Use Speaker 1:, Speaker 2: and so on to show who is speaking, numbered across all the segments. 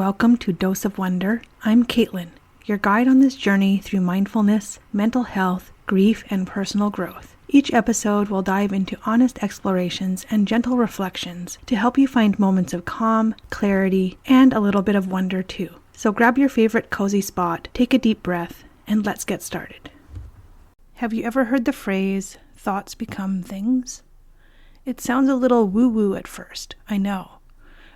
Speaker 1: Welcome to Dose of Wonder. I'm Caitlin, your guide on this journey through mindfulness, mental health, grief, and personal growth. Each episode will dive into honest explorations and gentle reflections to help you find moments of calm, clarity, and a little bit of wonder too. So grab your favorite cozy spot, take a deep breath, and let's get started. Have you ever heard the phrase, thoughts become things? It sounds a little woo-woo at first, I know.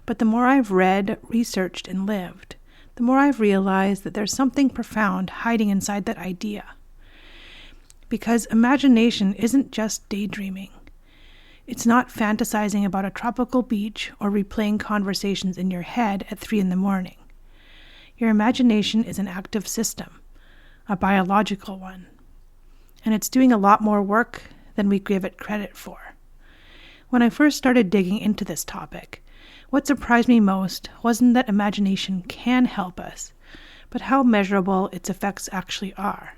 Speaker 1: But the more I've read, researched, and lived, the more I've realized that there's something profound hiding inside that idea. Because imagination isn't just daydreaming. It's not fantasizing about a tropical beach or replaying conversations in your head at 3 a.m. Your imagination is an active system, a biological one. And it's doing a lot more work than we give it credit for. When I first started digging into this topic, what surprised me most wasn't that imagination can help us, but how measurable its effects actually are.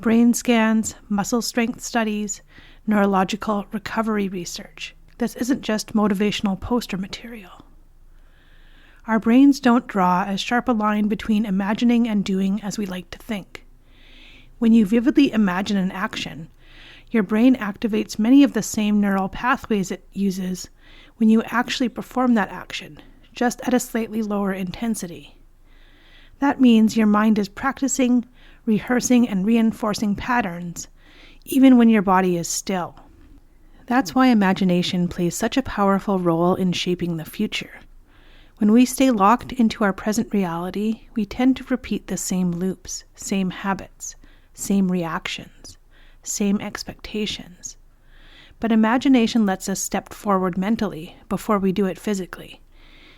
Speaker 1: Brain scans, muscle strength studies, neurological recovery research. This isn't just motivational poster material. Our brains don't draw as sharp a line between imagining and doing as we like to think. When you vividly imagine an action, your brain activates many of the same neural pathways it uses when you actually perform that action, just at a slightly lower intensity. That means your mind is practicing, rehearsing, and reinforcing patterns, even when your body is still. That's why imagination plays such a powerful role in shaping the future. When we stay locked into our present reality, we tend to repeat the same loops, same habits, same reactions, same expectations. But imagination lets us step forward mentally before we do it physically.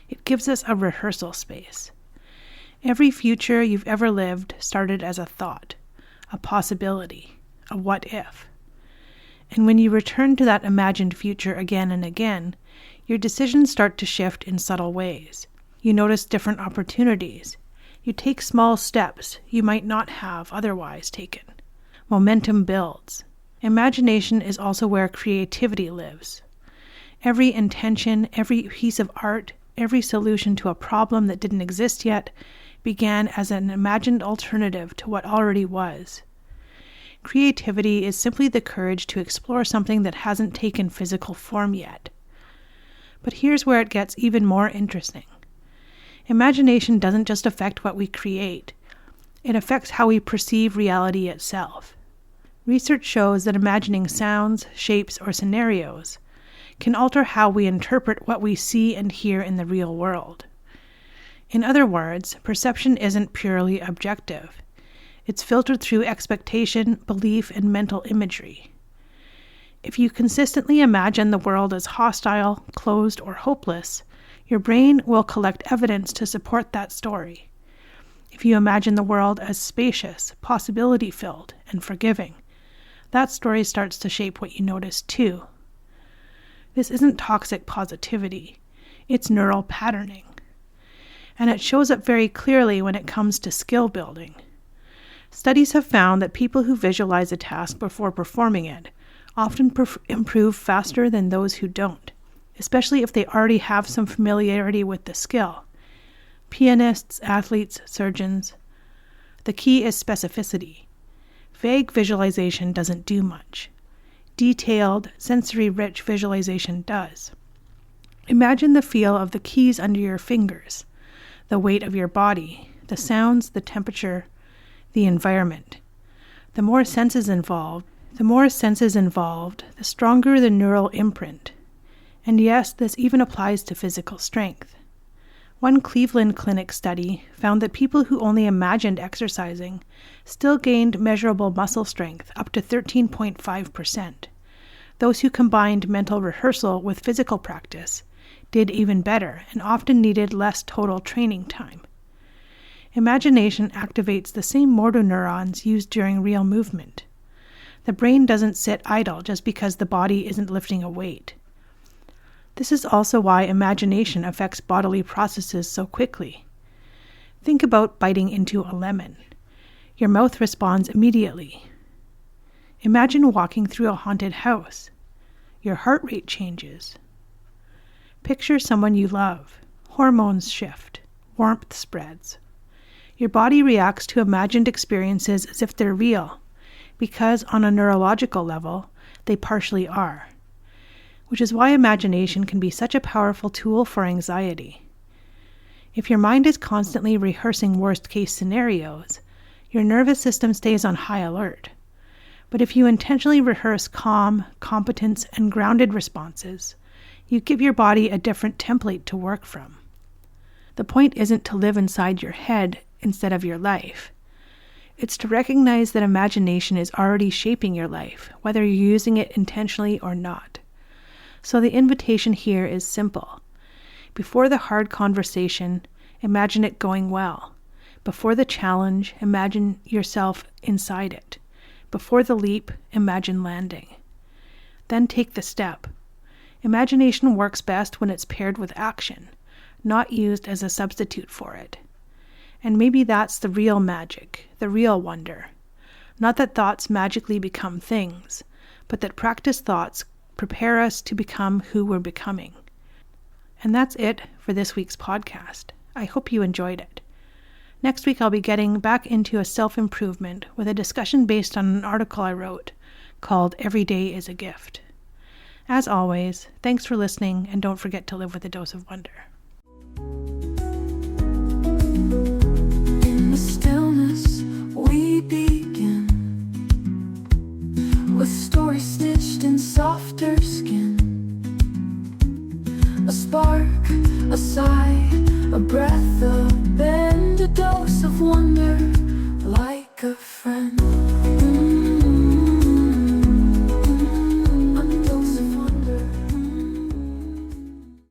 Speaker 1: It gives us a rehearsal space. Every future you've ever lived started as a thought, a possibility, a what if. And when you return to that imagined future again and again, your decisions start to shift in subtle ways. You notice different opportunities. You take small steps you might not have otherwise taken. Momentum builds. Imagination is also where creativity lives. Every intention, every piece of art, every solution to a problem that didn't exist yet began as an imagined alternative to what already was. Creativity is simply the courage to explore something that hasn't taken physical form yet. But here's where it gets even more interesting. Imagination doesn't just affect what we create. It affects how we perceive reality itself. Research shows that imagining sounds, shapes, or scenarios can alter how we interpret what we see and hear in the real world. In other words, perception isn't purely objective. It's filtered through expectation, belief, and mental imagery. If you consistently imagine the world as hostile, closed, or hopeless, your brain will collect evidence to support that story. If you imagine the world as spacious, possibility-filled, and forgiving, that story starts to shape what you notice too. This isn't toxic positivity, it's neural patterning. And it shows up very clearly when it comes to skill building. Studies have found that people who visualize a task before performing it often improve faster than those who don't, especially if they already have some familiarity with the skill. Pianists, athletes, surgeons. The key is specificity. Vague visualization doesn't do much. Detailed, sensory-rich visualization does. Imagine the feel of the keys under your fingers, the weight of your body, the sounds, the temperature, the environment. The more senses involved, the stronger the neural imprint. And yes, this even applies to physical strength. One Cleveland Clinic study found that people who only imagined exercising still gained measurable muscle strength up to 13.5%. Those who combined mental rehearsal with physical practice did even better and often needed less total training time. Imagination activates the same motor neurons used during real movement. The brain doesn't sit idle just because the body isn't lifting a weight. This is also why imagination affects bodily processes so quickly. Think about biting into a lemon. Your mouth responds immediately. Imagine walking through a haunted house. Your heart rate changes. Picture someone you love. Hormones shift. warmth spreads. Your body reacts to imagined experiences as if they're real, because on a neurological level, they partially are. Which is why imagination can be such a powerful tool for anxiety. If your mind is constantly rehearsing worst-case scenarios, your nervous system stays on high alert. But if you intentionally rehearse calm, competence, and grounded responses, you give your body a different template to work from. The point isn't to live inside your head instead of your life. It's to recognize that imagination is already shaping your life, whether you're using it intentionally or not. So the invitation here is simple. Before the hard conversation, imagine it going well. Before the challenge, imagine yourself inside it. Before the leap, imagine landing. Then take the step. Imagination works best when it's paired with action, not used as a substitute for it. And maybe that's the real magic, the real wonder. Not that thoughts magically become things, but that practiced thoughts prepare us to become who we're becoming. And that's it for this week's podcast. I hope you enjoyed it. Next week I'll be getting back into a self-improvement with a discussion based on an article I wrote called Every Day is a Gift. As always, thanks for listening, and don't forget to live with a dose of wonder.